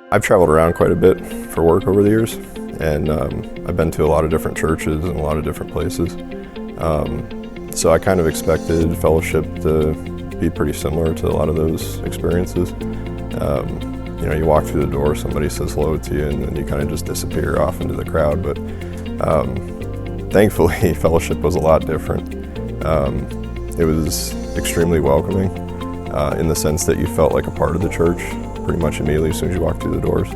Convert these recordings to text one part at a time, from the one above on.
I've traveled around quite a bit for work over the years, and I've been to a lot of different churches and a lot of different places. So I kind of expected fellowship to be pretty similar to a lot of those experiences. You walk through the door, somebody says hello to you, and then you kind of just disappear off into the crowd. But thankfully, fellowship was a lot different. It was extremely welcoming in the sense that you felt like a part of the church pretty much immediately as soon as you walked through the doors.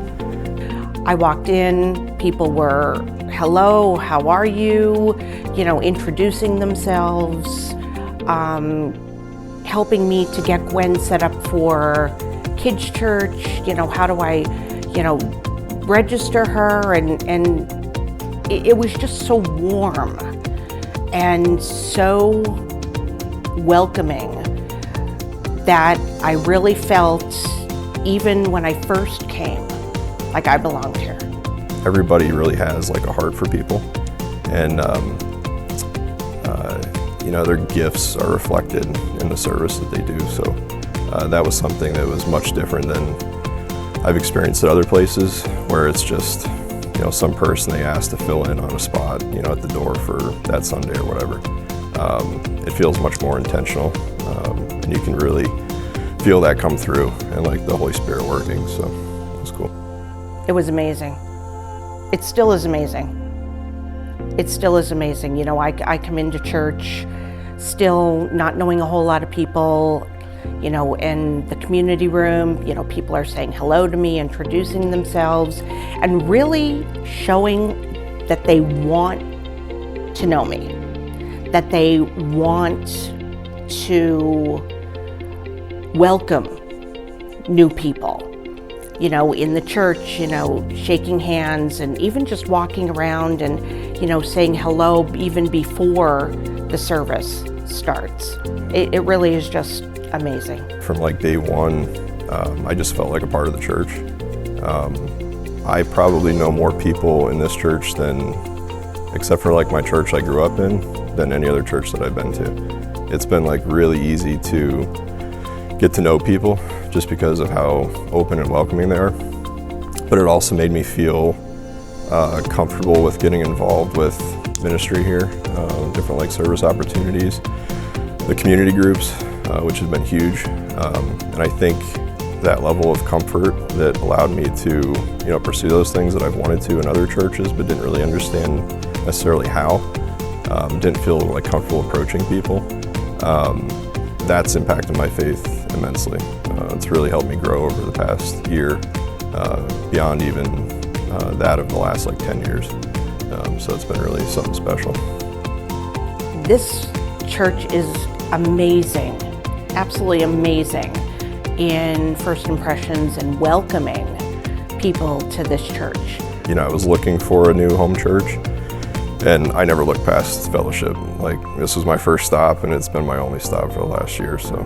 I walked in, people were, hello, how are you? Introducing themselves, helping me to get Gwen set up for kids' church. How do I, register her? And it was just so warm and so welcoming that I really felt, even when I first came, like I belonged here. Everybody really has like a heart for people, and their gifts are reflected in the service that they do. So that was something that was much different than I've experienced at other places, where it's just some person they ask to fill in on a spot at the door for that Sunday or whatever. It feels much more intentional, and you can really feel that come through, and like the Holy Spirit working. So it was cool. It was amazing. It still is amazing. It still is amazing. I come into church still not knowing a whole lot of people, in the community room, people are saying hello to me, introducing themselves, and really showing that they want to know me, that they want to welcome new people. In the church, shaking hands and even just walking around and, saying hello even before the service starts. It really is just amazing. From like day one, I just felt like a part of the church. I probably know more people in this church than, except for like my church I grew up in, than any other church that I've been to. It's been like really easy to get to know people just because of how open and welcoming they are. But it also made me feel comfortable with getting involved with ministry here, different like service opportunities, the community groups, which has been huge. And I think that level of comfort that allowed me to pursue those things that I've wanted to in other churches but didn't really understand necessarily how, didn't feel like comfortable approaching people. That's impacted my faith immensely. It's really helped me grow over the past year, beyond even that of the last like 10 years. So it's been really something special. This church is amazing, absolutely amazing in first impressions and welcoming people to this church. I was looking for a new home church, and I never looked past fellowship. Like, this was my first stop, and it's been my only stop for the last year, so